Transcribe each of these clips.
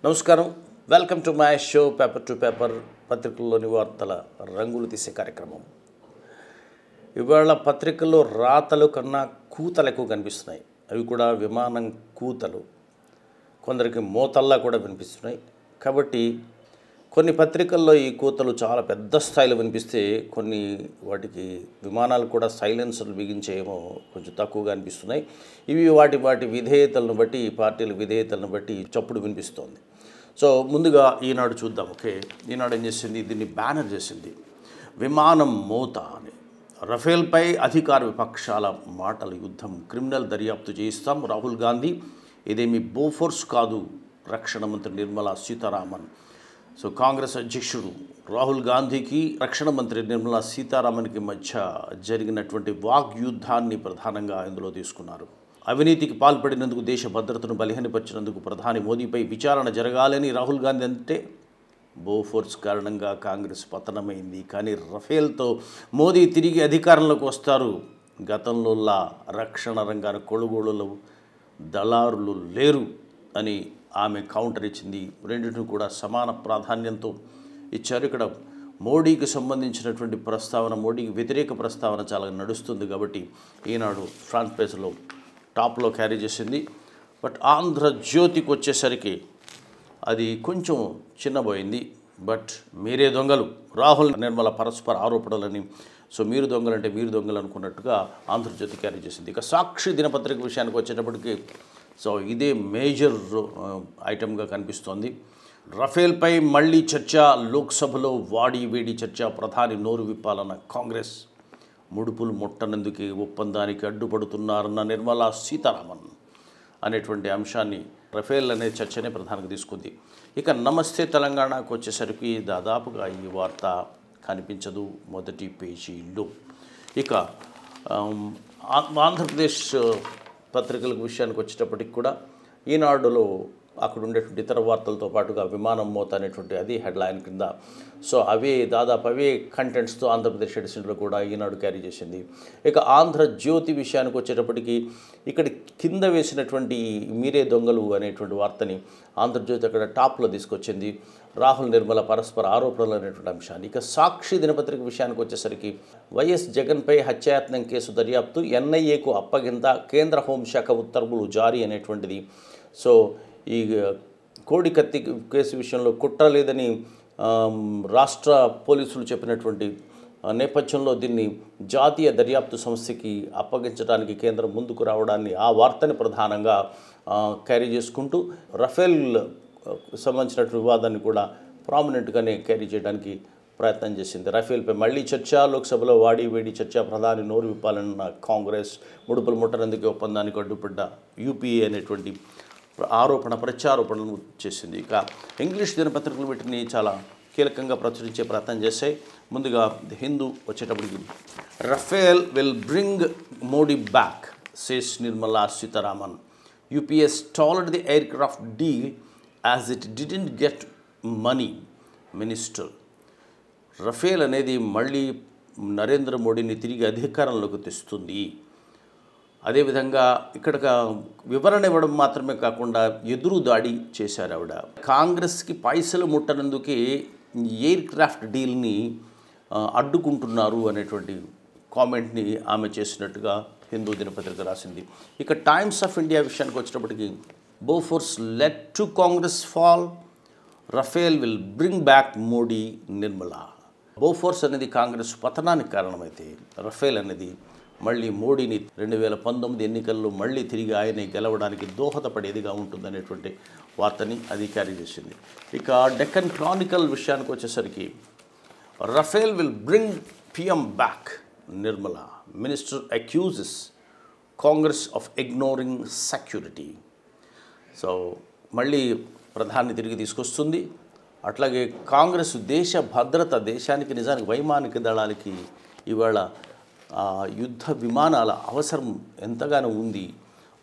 నమస్కారం. Welcome to my show paper to paper, పత్రికల్లోని వార్తల రంగులు తీసే కార్యక్రమం. ఇవాళ పత్రికల్లో రాతలు కన్నా కూతలు ఎక్కువ కనిపిస్తున్నాయి. అవి కూడా విమానం కూతలు, కొందరికి మోతల్లా కూడా వినిపిస్తున్నాయి. కాబట్టి కొన్ని పత్రికల్లో ఈ కూతలు చాలా పెద్ద స్థాయిలో వినిపిస్తే, కొన్ని వాటికి విమానాలు కూడా సైలెన్సర్లు బిగించేమో కొంచెం తక్కువగా అనిపిస్తున్నాయి. ఇవి వాటి విధేయతలను బట్టి, పార్టీల విధేయతలను బట్టి చప్పుడు వినిపిస్తోంది. సో ముందుగా ఈనాడు చూద్దాం. ఓకే, ఈనాడు ఏం చేసింది, దీన్ని బ్యానర్ చేసింది, విమానం మోత అని. రఫేల్పై అధికార విపక్షాల మాటల యుద్ధం, క్రిమినల్ దర్యాప్తు చేయిస్తాం రాహుల్ గాంధీ, ఇదేమి బోఫోర్స్ కాదు రక్షణ మంత్రి నిర్మలా సీతారామన్. సో కాంగ్రెస్ అధ్యక్షుడు రాహుల్ గాంధీకి రక్షణ మంత్రి నిర్మలా సీతారామన్కి మధ్య జరిగినటువంటి వాగ్యుద్ధాన్ని ప్రధానంగా ఇందులో తీసుకున్నారు. అవినీతికి పాల్పడినందుకు, దేశ భద్రతను బలహీనపరిచినందుకు ప్రధాని మోదీపై విచారణ జరగాలని రాహుల్ గాంధీ అంటే, బోఫోర్స్ కారణంగా కాంగ్రెస్ పతనమైంది, కానీ రఫేల్తో మోదీ తిరిగి అధికారంలోకి వస్తారు. గతంలోలా రక్షణ రంగాన కొనుగోళ్లలో దళారులు లేరు అని ఆమె కౌంటర్ ఇచ్చింది. రెండింటిని కూడా సమాన ప్రాధాన్యంతో ఇచ్చారు. ఇక్కడ మోడీకి సంబంధించినటువంటి ప్రస్తావన, మోడీకి వ్యతిరేక ప్రస్తావన చాలా నడుస్తుంది కాబట్టి ఈనాడు ఫ్రంట్ పేజ్లో టాప్లో క్యారీ చేసింది. బట్ ఆంధ్రజ్యోతికి వచ్చేసరికి అది కొంచెం చిన్నబోయింది. బట్ మీరే దొంగలు, రాహుల్ నిర్మల పరస్పర ఆరోపణలని, సో మీరు దొంగలంటే మీరు దొంగలు అనుకున్నట్టుగా ఆంధ్రజ్యోతి క్యారీ చేసింది. ఇక సాక్షి దినపత్రిక విషయానికి వచ్చేటప్పటికి సో ఇదే మేజర్ ఐటమ్గా కనిపిస్తోంది. రఫేల్పై మళ్ళీ చర్చ, లోక్సభలో వాడి వేడి చర్చ, ప్రధాని నోరు విప్పాలన్న కాంగ్రెస్, ముడుపులు ముట్టనందుకే ఒప్పందానికి అడ్డుపడుతున్నారన్న నిర్మలా సీతారామన్ అనేటువంటి అంశాన్ని, రఫేల్ అనే చర్చనే ప్రధానంగా తీసుకుంది. ఇక నమస్తే తెలంగాణకు వచ్చేసరికి దాదాపుగా ఈ వార్త కనిపించదు మొదటి పేజీలో. ఇక ఆంధ్రప్రదేశ్ పత్రికల విషయానికి వచ్చేటప్పటికి కూడా ఈనాడులో అక్కడ ఉండేటువంటి ఇతర వార్తలతో పాటుగా విమానం మోత అనేటువంటి అది హెడ్లైన్ కింద, సో అవే కంటెంట్స్తో ఆంధ్రప్రదేశ్ ఎడిషన్లో కూడా ఈనాడు క్యారీ చేసింది. ఇక ఆంధ్రజ్యోతి విషయానికి వచ్చేటప్పటికి ఇక్కడ కింద వేసినటువంటి మీరే దొంగలు అనేటువంటి వార్తని ఆంధ్రజ్యోతి అక్కడ టాప్లో తీసుకొచ్చింది, రాహుల్ నిర్మల పరస్పర ఆరోపణలు అనేటువంటి అంశాన్ని. ఇక సాక్షి దినపత్రిక విషయానికి వచ్చేసరికి వైఎస్ జగన్పై హత్యాయత్నం కేసు దర్యాప్తు, ఎన్ఐఏకు అప్పగింత, కేంద్ర హోంశాఖ ఉత్తర్వులు జారీ అనేటువంటిది. సో ఈ కోడి కత్తి కేసు విషయంలో కుట్ర లేదని రాష్ట్ర పోలీసులు చెప్పినటువంటి నేపథ్యంలో దీన్ని జాతీయ దర్యాప్తు సంస్థకి అప్పగించడానికి కేంద్రం ముందుకు రావడాన్ని, ఆ వార్తని ప్రధానంగా క్యారీ చేసుకుంటూ రఫేల్ సంబంధించినటువంటి వివాదాన్ని కూడా ప్రామినెంట్గానే క్యారీ చేయడానికి ప్రయత్నం చేసింది. రఫేల్పై మళ్ళీ చర్చ, లోక్సభలో వాడి వేడి చర్చ, ప్రధాని నోరు విప్పాలన్న కాంగ్రెస్, ముడుపులు ముట్టనందుకే ఒప్పందానికి అడ్డుపడ్డ యూపీఏ అనేటువంటి ప్రత్యారోపణలు చేసింది. ఇక ఇంగ్లీష్ దినపత్రికలు వీటిని చాలా కీలకంగా ప్రచురించే ప్రయత్నం చేశాయి. ముందుగా ది హిందూ వచ్చేటప్పటికి, Rafale will bring Modi back says Nirmala Sitharaman, UPA stalled the aircraft deal as it didn't get money, minister. Rafale అనేది మళ్ళీ నరేంద్ర మోడీని తిరిగి అధికారంలోకి తెస్తుంది. అదేవిధంగా ఇక్కడ వివరణ ఇవ్వడం మాత్రమే కాకుండా ఎదురు దాడి చేశారు ఆవిడ. కాంగ్రెస్కి పైసలు ముట్టనందుకే ఎయిర్ క్రాఫ్ట్ డీల్ని అడ్డుకుంటున్నారు అనేటువంటి కామెంట్ని ఆమె చేసినట్టుగా హిందూ దినపత్రిక రాసింది. ఇక టైమ్స్ ఆఫ్ ఇండియా విషయానికి వచ్చేటప్పటికి, Bofors led to Congress fall, Rafale will bring back Modi Nirmala. Bofors అనేది కాంగ్రెస్ పతనానికి కారణమైతే, రఫేల్ అనేది మళ్ళీ మోడీని 2019 ఎన్నికల్లో మళ్ళీ తిరిగి ఆయనే గెలవడానికి దోహదపడేదిగా ఉంటుందనేటువంటి వార్తని అది క్యారీ చేసింది. ఇక డెక్కన్ క్రానికల్ విషయానికి వచ్చేసరికి, Rafale will bring PM back, Nirmala, minister accuses Congress of ignoring security. So మళ్ళీ ప్రధాని తిరిగి తీసుకొస్తుంది. అట్లాగే కాంగ్రెస్ దేశ భద్రత, దేశానికి నిజానికి వైమానిక దళాలకి ఇవాళ యుద్ధ విమానాల అవసరం ఎంతగానో ఉంది,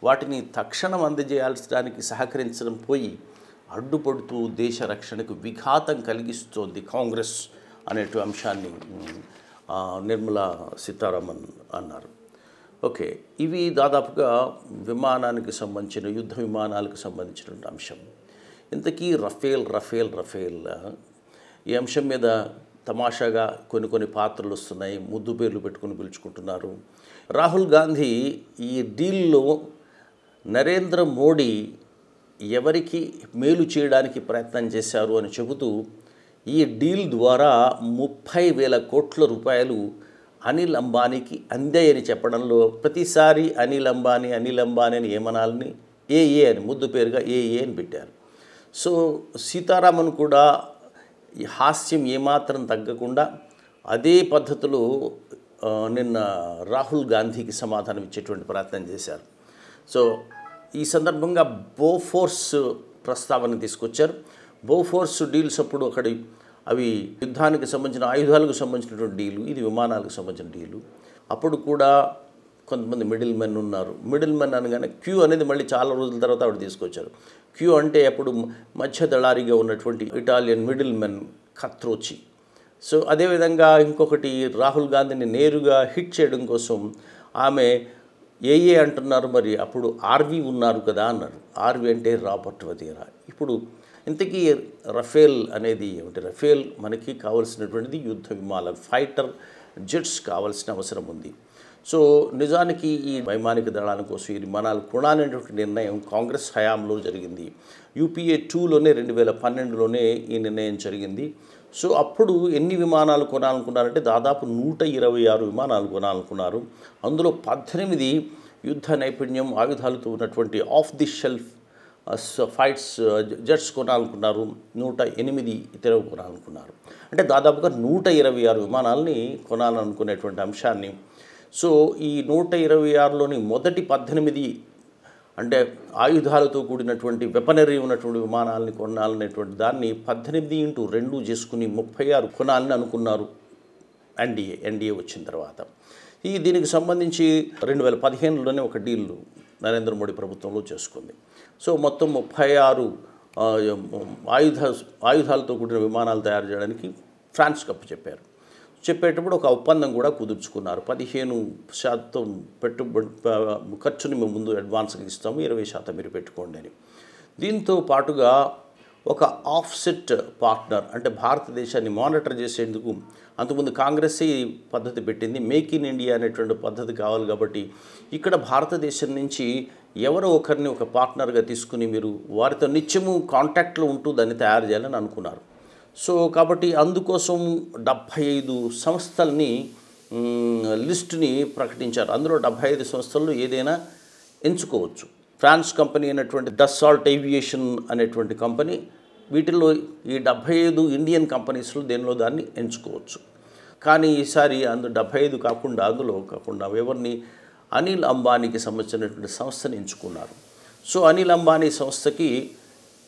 వాటిని తక్షణం అందజేయాల్సడానికి సహకరించడం పోయి అడ్డుపడుతూ దేశ రక్షణకు విఘాతం కలిగిస్తోంది కాంగ్రెస్ అనేటు అంశాన్ని నిర్మలా సీతారామన్ అన్నారు. ఓకే, ఇవి దాదాపుగా విమానానికి సంబంధించిన, యుద్ధ విమానాలకు సంబంధించిన అంశం. ఇంతకీ రఫేల్ ఈ అంశం మీద తమాషాగా కొన్ని పాత్రలు వస్తున్నాయి, ముద్దు పేర్లు పెట్టుకుని పిలుచుకుంటున్నారు. రాహుల్ గాంధీ ఈ డీల్లో నరేంద్ర మోడీ ఎవరికి మేలు చేయడానికి ప్రయత్నం చేశారు అని చెబుతూ ఈ డీల్ ద్వారా 30,000 కోట్ల రూపాయలు అనిల్ అంబానీకి అందాయని చెప్పడంలో ప్రతిసారి అనిల్ అంబానీ అని ఏమనాలని ఏఏ అని ముద్దు పేరుగా ఏఏ అని పెట్టారు. సో సీతారామన్ కూడా ఈ హాస్యం ఏమాత్రం తగ్గకుండా అదే పద్ధతిలో నిన్న రాహుల్ గాంధీకి సమాధానం ఇచ్చేటువంటి ప్రయత్నం చేశారు. సో ఈ సందర్భంగా బోఫోర్స్ ప్రస్తావన తీసుకొచ్చారు. బోఫోర్స్ డీల్స్ అప్పుడు అవి యుద్ధానికి సంబంధించిన ఆయుధాలకు సంబంధించినటువంటి డీలు, ఇది విమానాలకు సంబంధించిన డీలు. అప్పుడు కూడా కొంతమంది మిడిల్ మెన్ ఉన్నారు. మిడిల్ మెన్ అనగానే క్యూ అనేది మళ్ళీ చాలా రోజుల తర్వాత ఆవిడ తీసుకొచ్చారు. క్యూ అంటే అప్పుడు మధ్య దళారిగా ఉన్నటువంటి ఇటాలియన్ మిడిల్ మెన్ కత్రోచి. సో అదేవిధంగా ఇంకొకటి రాహుల్ గాంధీని నేరుగా హిట్ చేయడం కోసం ఆమె ఏఏ అంటున్నారు, మరి అప్పుడు ఆర్వి ఉన్నారు కదా అన్నారు. ఆర్వి అంటే రాబర్ట్ వధేరా. ఇప్పుడు ఇంతకీ రఫేల్ అనేది ఏమిటి? రఫేల్ మనకి కావాల్సినటువంటిది యుద్ధ విమానాలు, ఫైటర్ జెట్స్ కావాల్సిన అవసరం ఉంది. సో నిజానికి ఈ వైమానిక దళాల కోసం ఈ విమానాలు కొనాలనేటువంటి నిర్ణయం కాంగ్రెస్ హయాంలో జరిగింది. యూపీఏ 2లోనే 2012లోనే ఈ నిర్ణయం జరిగింది. సో అప్పుడు ఎన్ని విమానాలు కొనాలనుకున్నారంటే దాదాపు 126 విమానాలు కొనాలనుకున్నారు. అందులో 18 యుద్ధ నైపుణ్యం ఆయుధాలతో ఉన్నటువంటి off the shelf fights jets కొనాలనుకున్నారు. 108 ఇతర కొనాలనుకున్నారు. అంటే దాదాపుగా 126 విమానాలని కొనాలనుకునేటువంటి అంశాన్ని, సో ఈ 126లోని మొదటి 18 అంటే ఆయుధాలతో కూడినటువంటి వెపనరీ ఉన్నటువంటి విమానాలని కొనాలనేటువంటి దాన్ని 18x2 చేసుకుని 36 కొనాలని అనుకున్నారు ఎన్డీఏ వచ్చిన తర్వాత. దీనికి సంబంధించి 2015లోనే ఒక డీల్ నరేంద్ర మోడీ ప్రభుత్వంలో చేసుకుంది. సో మొత్తం 36 ఆయుధాలతో కూడిన విమానాలు తయారు చేయడానికి ఫ్రాన్స్కి అప్పచెప్పారు. చెప్పేటప్పుడు ఒక ఒప్పందం కూడా కుదుర్చుకున్నారు. 15% పెట్టుబడి ఖర్చుని మేము ముందు అడ్వాన్స్గా ఇస్తాము, 20% మీరు పెట్టుకోండి అని. దీంతో పాటుగా ఒక ఆఫ్సెట్ పార్ట్నర్, అంటే భారతదేశాన్ని మానిటర్ చేసేందుకు అంతకుముందు కాంగ్రెస్ ఈ పద్ధతి పెట్టింది. మేక్ ఇన్ ఇండియా అనేటువంటి పద్ధతి కావాలి కాబట్టి ఇక్కడ భారతదేశం నుంచి ఎవరో ఒకరిని ఒక పార్ట్నర్గా తీసుకుని మీరు వారితో నిత్యము కాంటాక్ట్లో ఉంటూ దాన్ని తయారు చేయాలని అనుకున్నారు. సో కాబట్టి అందుకోసం 75 సంస్థల్ని లిస్టుని ప్రకటించారు. అందులో 75 సంస్థల్లో ఏదైనా ఎంచుకోవచ్చు. ఫ్రాన్స్ కంపెనీ అయినటువంటి డస్సాల్ట్ ఏవియేషన్ అనేటువంటి కంపెనీ, వీటిల్లో ఈ 75 ఇండియన్ కంపెనీస్లో దేనిలో దాన్ని ఎంచుకోవచ్చు. కానీ ఈసారి 75 కాకుండా ఎవరిని అనిల్ అంబానీకి సంబంధించినటువంటి సంస్థని ఎంచుకున్నారు. సో అనిల్ అంబానీ సంస్థకి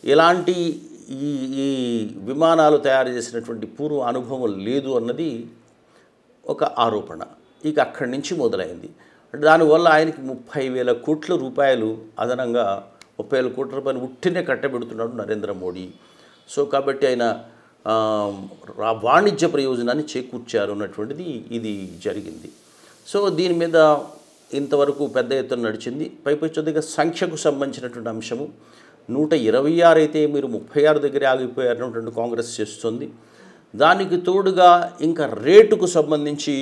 ఎలాంటి ఈ విమానాలు తయారు చేసినటువంటి పూర్వ అనుభవం లేదు అన్నది ఒక ఆరోపణ. ఇక అక్కడి నుంచి మొదలైంది. దానివల్ల ఆయనకి 30,000 కోట్ల రూపాయలు అదనంగా 30,000 కోట్ల రూపాయలు ఉట్టినే కట్టబెడుతున్నాడు నరేంద్ర మోడీ. సో కాబట్టి ఆయన వాణిజ్య ప్రయోజనాన్ని చేకూర్చారు అన్నటువంటిది ఇది జరిగింది. సో దీని మీద ఇంతవరకు పెద్ద ఎత్తున నడిచింది. పైపొచ్చేదిగా సంఖ్యకు సంబంధించినటువంటి అంశము 126 అయితే మీరు 36 దగ్గరే ఆగిపోయారన్నటువంటి కాంగ్రెస్ చేస్తుంది. దానికి తోడుగా ఇంకా రేటుకు సంబంధించి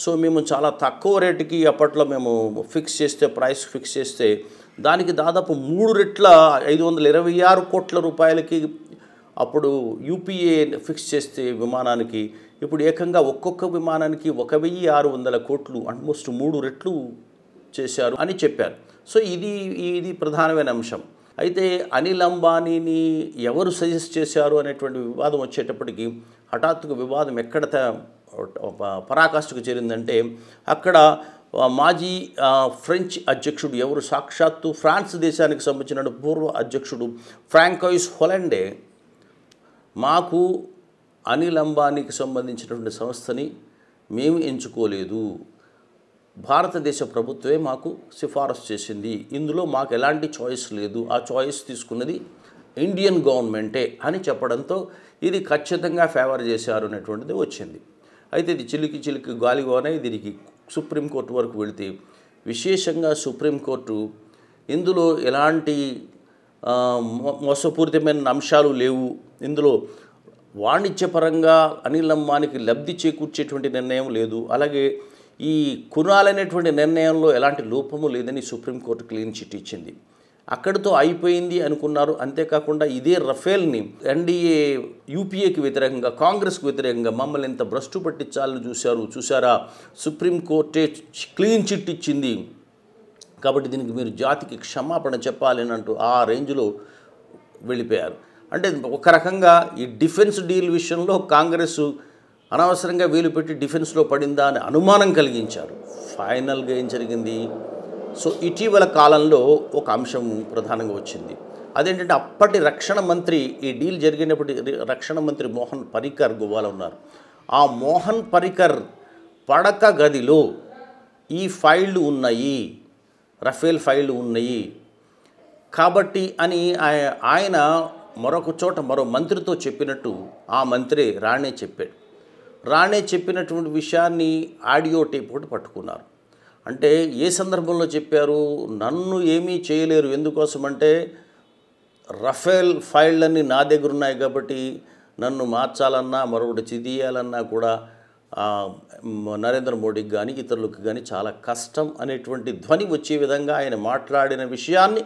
సో మేము చాలా తక్కువ రేటుకి అప్పట్లో మేము ప్రైస్ ఫిక్స్ చేస్తే దానికి దాదాపు 3 రెట్ల 526 కోట్ల రూపాయలకి అప్పుడు యూపీఏ ఫిక్స్ చేస్తే విమానానికి ఇప్పుడు ఏకంగా ఒక్కొక్క విమానానికి 1,600 కోట్లు, ఆల్మోస్ట్ 3 రెట్లు చేశారు అని చెప్పారు. సో ఇది ప్రధానమైన అంశం. అయితే అనిల్ అంబానీని ఎవరు సజెస్ట్ చేశారు అనేటువంటి వివాదం వచ్చేటప్పటికి హఠాత్తుగా వివాదం ఎక్కడ పరాకాష్ఠకు చేరిందంటే అక్కడ మాజీ ఫ్రెంచ్ అధ్యక్షుడు ఎవరు, సాక్షాత్తు ఫ్రాన్స్ దేశానికి సంబంధించిన పూర్వ అధ్యక్షుడు ఫ్రాంకోయిస్ హొలండే మాకు అనిల్ అంబానీకి సంబంధించినటువంటి సంస్థని మేము ఎంచుకోలేదు, భారతదేశ ప్రభుత్వమే మాకు సిఫారసు చేసింది, ఇందులో మాకు ఎలాంటి చాయిస్ లేదు, ఆ చాయిస్ తీసుకున్నది ఇండియన్ గవర్నమెంటే అని చెప్పడంతో ఇది ఖచ్చితంగా ఫేవర్ చేశారు అనేటువంటిది వచ్చింది. అయితే ఇది చిలికి గాలిగోనే దీనికి సుప్రీంకోర్టు వరకు వెళితే విశేషంగా సుప్రీంకోర్టు ఇందులో ఎలాంటి మోసపూరితమైన అంశాలు లేవు. ఇందులో వాణిజ్యపరంగా అనిల్ అంబానీకి లబ్ధి చేకూర్చేటువంటి నిర్ణయం లేదు. అలాగే ఈ కొనాలనేటువంటి నిర్ణయంలో ఎలాంటి లోపము లేదని సుప్రీంకోర్టు క్లీన్ చిట్ ఇచ్చింది. అక్కడితో అయిపోయింది అనుకున్నారు. అంతేకాకుండా ఇదే రఫేల్ని ఎన్డీఏ యూపీఏకి వ్యతిరేకంగా, కాంగ్రెస్కు వ్యతిరేకంగా మమ్మల్ని ఎంత భ్రష్టు పట్టించాలని చూసారా, సుప్రీంకోర్టే క్లీన్ చిట్ ఇచ్చింది, కాబట్టి దీనికి మీరు జాతికి క్షమాపణ చెప్పాలి అని అంటూ ఆ రేంజ్లో వెళ్ళిపోయారు. అంటే ఒక రకంగా ఈ డిఫెన్స్ డీల్ విషయంలో కాంగ్రెస్ అనవసరంగా వేలు పెట్టి డిఫెన్స్లో పడిందా అని అనుమానం కలిగించారు. ఫైనల్గా ఏం జరిగింది? సో ఇటీవల కాలంలో ఒక అంశం ప్రధానంగా వచ్చింది. అదేంటంటే అప్పటి రక్షణ మంత్రి, ఈ డీల్ జరిగినప్పటి రక్షణ మంత్రి మోహన్ పరికర్ గోవాలో ఉన్నారు. ఆ మోహన్ పరికర్ పడక గదిలో ఈ ఫైళ్ళు ఉన్నాయి, రఫేల్ ఫైళ్ళు ఉన్నాయి కాబట్టి అని ఆయన మరొక చోట మరో మంత్రితో చెప్పినట్టు ఆ మంత్రి రాణే చెప్పాడు. రాణే చెప్పినటువంటి విషయాన్ని ఆడియో టేప్ ఒకటి పట్టుకున్నారు. అంటే ఏ సందర్భంలో చెప్పారు? నన్ను ఏమీ చేయలేరు, ఎందుకోసమంటే రఫేల్ ఫైళ్ళన్నీ నా దగ్గర ఉన్నాయి కాబట్టి నన్ను మార్చాలన్నా మరొకటి చిదియాలన్నా కూడా నరేంద్ర మోడీకి కానీ ఇతరులకు కానీ చాలా కష్టం అనేటువంటి ధ్వని వచ్చే విధంగా ఆయన మాట్లాడిన విషయాన్ని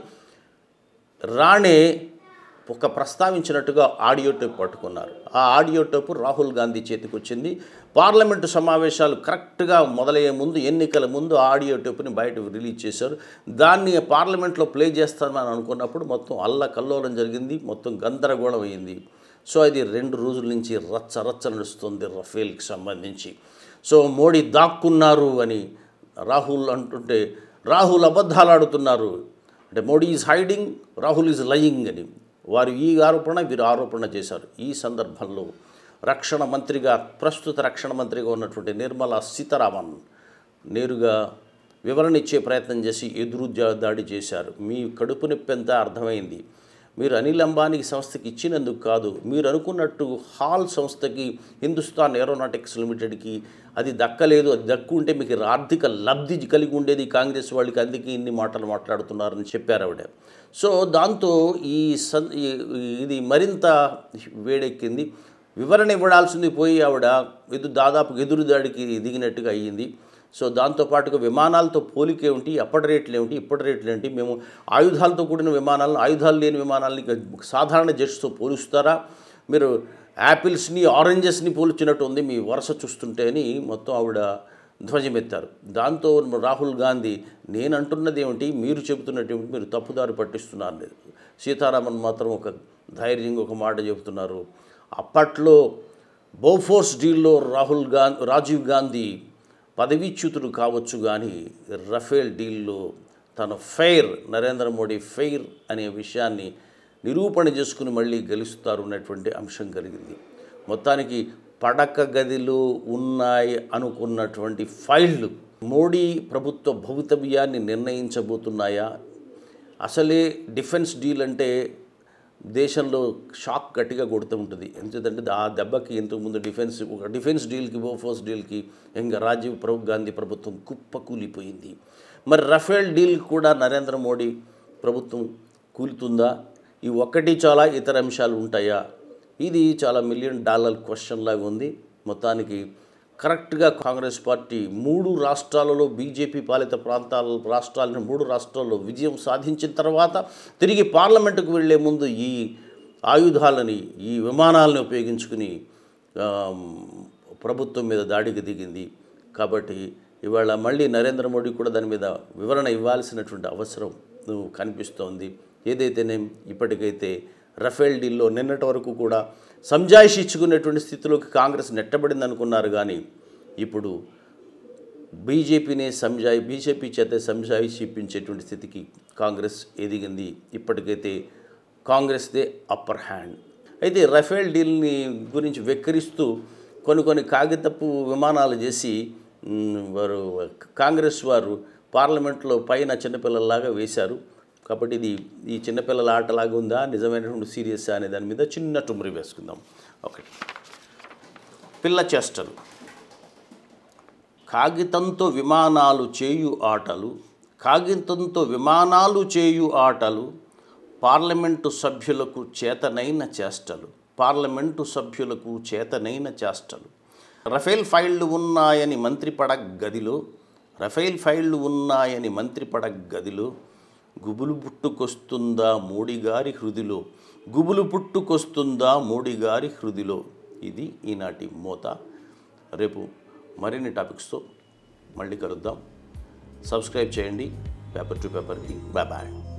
రాణే ఒక ప్రస్తావించినట్టుగా ఆడియో టేప్ పట్టుకున్నారు. ఆ ఆడియో టేపు రాహుల్ గాంధీ చేతికి వచ్చింది. పార్లమెంటు సమావేశాలు కరెక్ట్గా మొదలయ్యే ముందు, ఎన్నికల ముందు ఆడియో టేపుని బయట రిలీజ్ చేశారు. దాన్ని పార్లమెంట్లో ప్లే చేస్తామని అనుకున్నప్పుడు మొత్తం అల్లకల్లోలం జరిగింది, మొత్తం గందరగోళం అయింది. సో అది 2 రోజుల నుంచి రచ్చ నడుస్తుంది రఫేల్కి సంబంధించి. సో మోడీ దాక్కున్నారు అని రాహుల్ అంటుంటే, రాహుల్ అబద్ధాలు ఆడుతున్నారు అంటే Modi is hiding, Rahul is lying అని వారు ఈ ఆరోపణ వీరు ఆరోపణ చేశారు. ఈ సందర్భంలో రక్షణ మంత్రిగా, ప్రస్తుత రక్షణ మంత్రిగా ఉన్నటువంటి నిర్మలా సీతారామన్ నేరుగా వివరణ ఇచ్చే ప్రయత్నం చేసి ఎదురు దాడి చేశారు. మీ కడుపు నొప్పి ఎంత అర్థమైంది, మీరు అనిల్ అంబానీ సంస్థకి ఇచ్చినందుకు కాదు, మీరు అనుకున్నట్టు హాల్ సంస్థకి, హిందుస్థాన్ ఏరోనాటిక్స్ లిమిటెడ్కి అది దక్కలేదు. అది దక్కుంటే మీకు ఆర్థిక లబ్ధి కలిగి ఉండేది కాంగ్రెస్ వాళ్ళకి, అందుకే ఇన్ని మాటలు మాట్లాడుతున్నారని చెప్పారు ఆవిడ. సో దాంతో ఇది మరింత వేడెక్కింది. వివరణ ఇవ్వడాల్సింది పోయి ఆవిడ దాదాపు ఎదురుదాడికి దిగినట్టుగా అయ్యింది. సో దాంతోపాటుగా విమానాలతో పోలికే ఉంటి, అప్పటి రేట్లు ఏమిటి, ఇప్పటి రేట్లు ఏంటి, మేము ఆయుధాలతో కూడిన విమానాలను, ఆయుధాలు లేని విమానాలని సాధారణ జెట్స్తో పోలుస్తారా, మీరు యాపిల్స్ని ఆరెంజెస్ని పోల్చినట్టు ఉంది మీ వరుస చూస్తుంటే అని మొత్తం ఆవిడ ధ్వజమెత్తారు. దాంతో రాహుల్ గాంధీ నేను అంటున్నది ఏమిటి, మీరు చెబుతున్నట్టు ఏమిటి, మీరు తప్పుదారి పట్టిస్తున్నారు. సీతారామన్ మాత్రం ఒక ధైర్యంగా ఒక మాట చెబుతున్నారు. అప్పట్లో బోఫోర్స్ డీల్లో రాజీవ్ గాంధీ పదవీచ్యుతుడు కావచ్చు కానీ రఫేల్ డీల్లో తన ఫెయిర్, నరేంద్ర మోడీ ఫెయిర్ అనే విషయాన్ని నిరూపణ చేసుకుని మళ్ళీ గెలుస్తారు అన్నటువంటి అంశం కలిగింది. మొత్తానికి పడక గదిలో ఉన్నాయి అనుకున్నటువంటి ఫైళ్ళు మోడీ ప్రభుత్వ భవితవ్యాన్ని నిర్ణయించబోతున్నాయా? అసలే డిఫెన్స్ డీల్ అంటే దేశంలో షాక్ గట్టిగా కొడుతూ ఉంటుంది. ఎందుకంటే ఆ దెబ్బకి ఇంతకుముందు డిఫెన్స్ డీల్కి, బోఫోర్స్ డీల్కి ఇంకా రాజీవ్ గాంధీ ప్రభుత్వం కుప్పకూలిపోయింది. మరి రఫేల్ డీల్ కూడా నరేంద్ర మోడీ ప్రభుత్వం కూలుతుందా? ఈ ఒక్కటి చాలా ఇతర అంశాలు ఉంటాయా? ఇది చాలా $1 మిలియన్ క్వశ్చన్ లాగా ఉంది. మొత్తానికి కరెక్ట్గా కాంగ్రెస్ పార్టీ 3 రాష్ట్రాలలో, బీజేపీ పాలిత రాష్ట్రాలను 3 రాష్ట్రాల్లో విజయం సాధించిన తర్వాత తిరిగి పార్లమెంటుకు వెళ్లే ముందు ఈ ఆయుధాలని, ఈ విమానాలను ఉపయోగించుకుని ప్రభుత్వం మీద దాడికి దిగింది. కాబట్టి ఇవాళ మళ్ళీ నరేంద్ర మోడీ కూడా దాని మీద వివరణ ఇవ్వాల్సినటువంటి అవసరం కనిపిస్తోంది. ఏదైతేనే ఇప్పటికైతే రఫేల్ డీల్లో నిన్నటి వరకు కూడా సంజాయిషి ఇచ్చుకునేటువంటి స్థితిలోకి కాంగ్రెస్ నెట్టబడింది అనుకున్నారు. కానీ ఇప్పుడు బీజేపీ చేత సంజాయిషి ఇప్పించేటువంటి స్థితికి కాంగ్రెస్ ఎదిగింది. ఇప్పటికైతే కాంగ్రెస్దే అప్పర్ హ్యాండ్. అయితే రఫేల్ డీల్ని గురించి వెక్కిరిస్తూ కొన్ని కాగితపు విమానాలు చేసి కాంగ్రెస్ వారు పార్లమెంట్లో పైన చిన్నపిల్లల్లాగా వేశారు. కాబట్టి ఇది ఈ చిన్నపిల్లల ఆటలాగా ఉందా, నిజమైనటువంటి సీరియస్ అనే దాని మీద చిన్న టుమ్రి వేసుకుందాం. ఓకే, పిల్ల చేష్టలు. కాగితంతో విమానాలు చేయు ఆటలు పార్లమెంటు సభ్యులకు చేతనైన చేష్టలు, పార్లమెంటు సభ్యులకు చేతనైన చేష్టలు. రఫేల్ ఫైళ్లు ఉన్నాయని మంత్రిపడ గదిలో, రఫేల్ ఫైళ్లు ఉన్నాయని మంత్రిపడ గదిలో గుబులు పుట్టుకొస్తుందా మోడీగారి హృదిలో, గుబులు పుట్టుకొస్తుందా మోడీగారి హృదిలో. ఇది ఈనాటి మోత. రేపు మరిన్ని టాపిక్స్తో మళ్ళీ కలుద్దాం. సబ్స్క్రైబ్ చేయండి పేపర్ టు పేపర్కి. Bye bye.